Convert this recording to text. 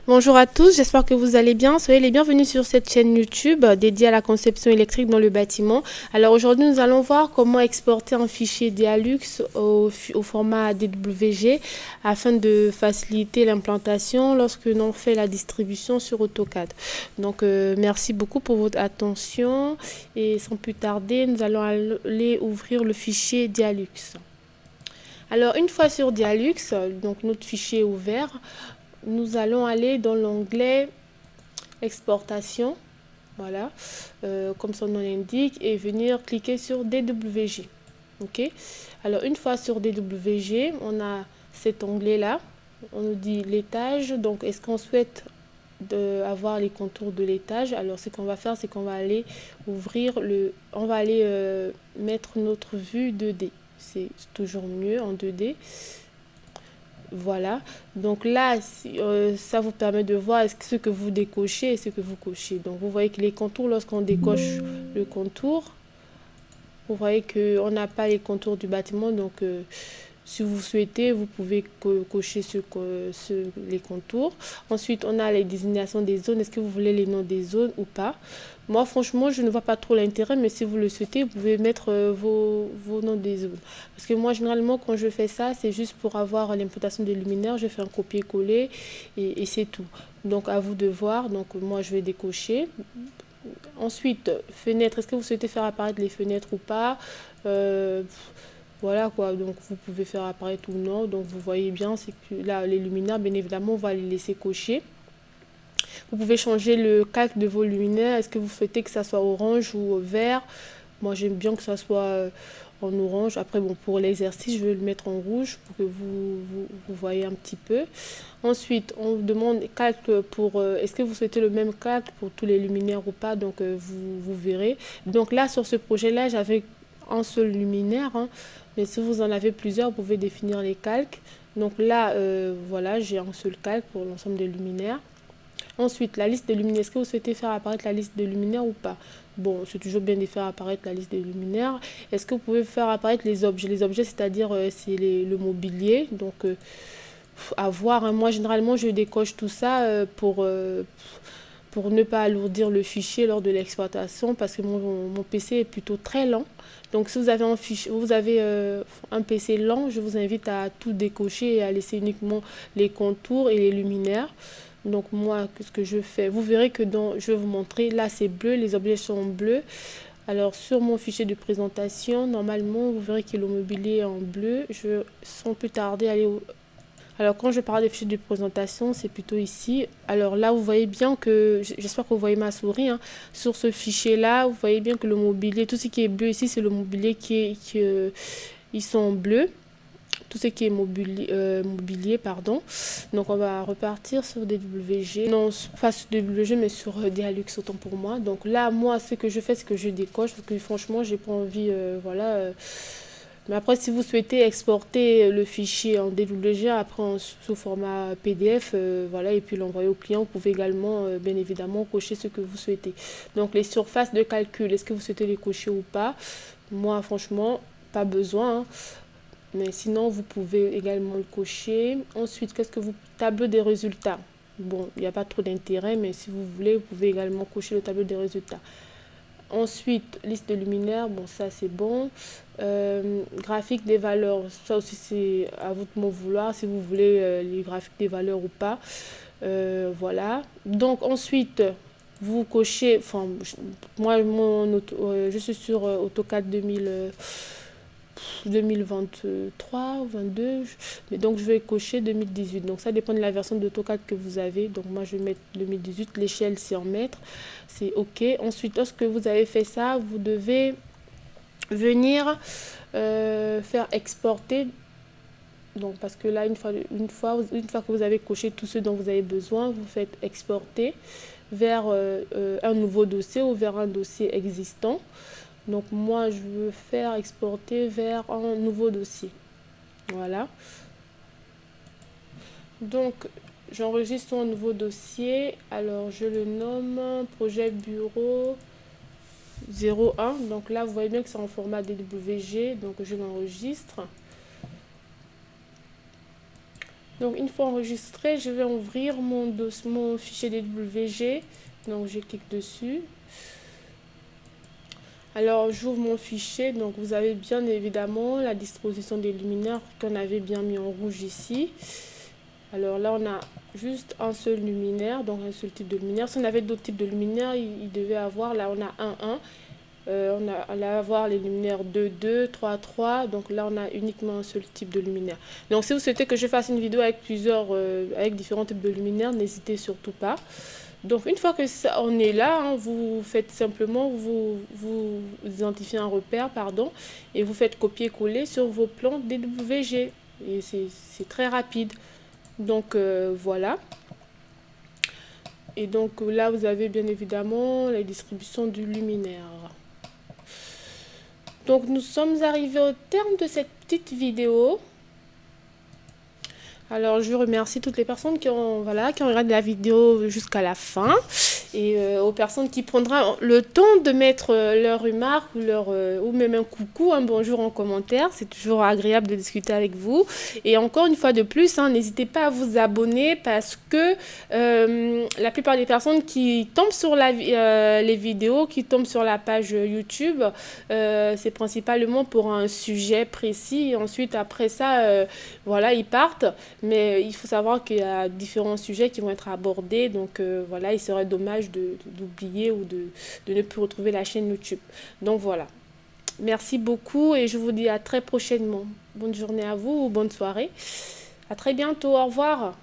Bonjour à tous, j'espère que vous allez bien. Soyez les bienvenus sur cette chaîne YouTube dédiée à la conception électrique dans le bâtiment. Alors aujourd'hui, nous allons voir comment exporter un fichier Dialux au format DWG afin de faciliter l'implantation lorsque l'on fait la distribution sur AutoCAD. Donc merci beaucoup pour votre attention et sans plus tarder, nous allons aller ouvrir le fichier Dialux. Alors une fois sur Dialux, donc notre fichier est ouvert, nous allons aller dans l'onglet exportation, voilà, comme son nom l'indique, et venir cliquer sur DWG. Ok, alors une fois sur DWG, on a cet onglet là, on nous dit l'étage. Donc est-ce qu'on souhaite avoir les contours de l'étage? Alors ce qu'on va faire, c'est qu'on va aller ouvrir on va aller mettre notre vue 2D. C'est toujours mieux en 2D. Voilà, donc là, ça vous permet de voir ce que vous décochez et ce que vous cochez. Donc vous voyez que les contours, lorsqu'on décoche le contour, vous voyez qu'on n'a pas les contours du bâtiment. Donc si vous souhaitez, vous pouvez cocher les contours. Ensuite, on a les désignations des zones. Est-ce que vous voulez les noms des zones ou pas? Moi, franchement, je ne vois pas trop l'intérêt, mais si vous le souhaitez, vous pouvez mettre vos noms des zones. Parce que moi, généralement, quand je fais ça, c'est juste pour avoir l'implantation des luminaires. Je fais un copier-coller et c'est tout. Donc, à vous de voir. Donc, moi, je vais décocher. Ensuite, fenêtres. Est-ce que vous souhaitez faire apparaître les fenêtres ou pas? Voilà quoi, donc vous pouvez faire apparaître ou non. Donc vous voyez bien, c'est que là, les luminaires, bien évidemment, on va les laisser cocher. Vous pouvez changer le calque de vos luminaires. Est-ce que vous souhaitez que ça soit orange ou vert? Moi, j'aime bien que ça soit en orange. Après, bon, pour l'exercice, je vais le mettre en rouge pour que vous voyez un petit peu. Ensuite, on vous demande calque pour... est-ce que vous souhaitez le même calque pour tous les luminaires ou pas? Donc, vous verrez. Donc là, sur ce projet-là, j'avais un seul luminaire, hein. Mais si vous en avez plusieurs, vous pouvez définir les calques. Donc là, voilà, j'ai un seul calque pour l'ensemble des luminaires. Ensuite, la liste des luminaires. Est-ce que vous souhaitez faire apparaître la liste des luminaires ou pas? Bon, c'est toujours bien de faire apparaître la liste des luminaires. Est-ce que vous pouvez faire apparaître les objets? Les objets, c'est-à-dire c'est le mobilier. Donc, à voir, hein. Moi, généralement, je décoche tout ça pour ne pas alourdir le fichier lors de l'exploitation, parce que mon PC est plutôt très lent. Donc si vous avez un PC lent, je vous invite à tout décocher et à laisser uniquement les contours et les luminaires. Donc moi, ce que je fais, vous verrez que je vais vous montrer, là c'est bleu, les objets sont bleus. Alors sur mon fichier de présentation, normalement vous verrez que le mobilier est en bleu. Je, sans plus tarder, aller Alors quand je parle des fichiers de présentation, c'est plutôt ici. Alors là, vous voyez bien que, j'espère que vous voyez ma souris, hein. Sur ce fichier-là, vous voyez bien que le mobilier, tout ce qui est bleu ici, c'est le mobilier ils sont bleus. Tout ce qui est mobilier, pardon. Donc on va repartir sur DWG. Non, pas sur DWG, mais sur Dialux, autant pour moi. Donc là, moi, ce que je fais, c'est que je décoche, parce que franchement, j'ai pas envie, voilà... Mais après, si vous souhaitez exporter le fichier en DWG, après sous format PDF, voilà, et puis l'envoyer au client, vous pouvez également, bien évidemment, cocher ce que vous souhaitez. Donc, les surfaces de calcul, est-ce que vous souhaitez les cocher ou pas? Moi, franchement, pas besoin, hein. Mais sinon, vous pouvez également le cocher. Ensuite, qu'est-ce que vous... Tableau des résultats. Bon, il n'y a pas trop d'intérêt, mais si vous voulez, vous pouvez également cocher le tableau des résultats. Ensuite, liste de luminaires, bon ça c'est bon. Graphique des valeurs, ça aussi c'est à vous de m'en vouloir si vous voulez les graphiques des valeurs ou pas. Voilà. Donc ensuite, vous cochez, enfin moi je suis sur AutoCAD 2023 ou 22, mais donc je vais cocher 2018. Donc ça dépend de la version d'AutoCAD que vous avez. Donc moi je vais mettre 2018, l'échelle c'est en mètres, c'est ok. Ensuite, lorsque vous avez fait ça, vous devez venir faire exporter. Donc parce que là, une fois que vous avez coché tout ce dont vous avez besoin, vous faites exporter vers un nouveau dossier ou vers un dossier existant. Donc moi, je veux faire exporter vers un nouveau dossier. Voilà. Donc, j'enregistre un nouveau dossier. Alors, je le nomme projet bureau 01. Donc là, vous voyez bien que c'est en format DWG. Donc, je l'enregistre. Donc une fois enregistré, je vais ouvrir mon fichier DWG. Donc je clique dessus. Alors j'ouvre mon fichier, donc vous avez bien évidemment la disposition des luminaires qu'on avait bien mis en rouge ici. Alors là on a juste un seul luminaire, donc un seul type de luminaire. Si on avait d'autres types de luminaires, il devait avoir, là on a 1, 1. On allait avoir les luminaires 2, 2, 3, 3. Donc là, on a uniquement un seul type de luminaire. Donc si vous souhaitez que je fasse une vidéo avec avec différents types de luminaires, n'hésitez surtout pas. Donc une fois que ça, on est là, hein, vous faites simplement, vous identifiez un repère, pardon, et vous faites copier-coller sur vos plans DWG. Et c'est très rapide. Donc voilà. Et donc là, vous avez bien évidemment la distribution du luminaire. Donc nous sommes arrivés au terme de cette petite vidéo. Alors je remercie toutes les personnes qui ont regardé la vidéo jusqu'à la fin. Et aux personnes qui prendront le temps de mettre leur remarque ou même un coucou, un bonjour en commentaire. C'est toujours agréable de discuter avec vous. Et encore une fois de plus, hein, n'hésitez pas à vous abonner parce que la plupart des personnes qui tombent sur les vidéos, qui tombent sur la page YouTube, c'est principalement pour un sujet précis. Et ensuite, après ça, voilà, ils partent. Mais il faut savoir qu'il y a différents sujets qui vont être abordés. Donc voilà, il serait dommage d'oublier ou de ne plus retrouver la chaîne YouTube. Donc voilà. Merci beaucoup et je vous dis à très prochainement. Bonne journée à vous ou bonne soirée. À très bientôt. Au revoir.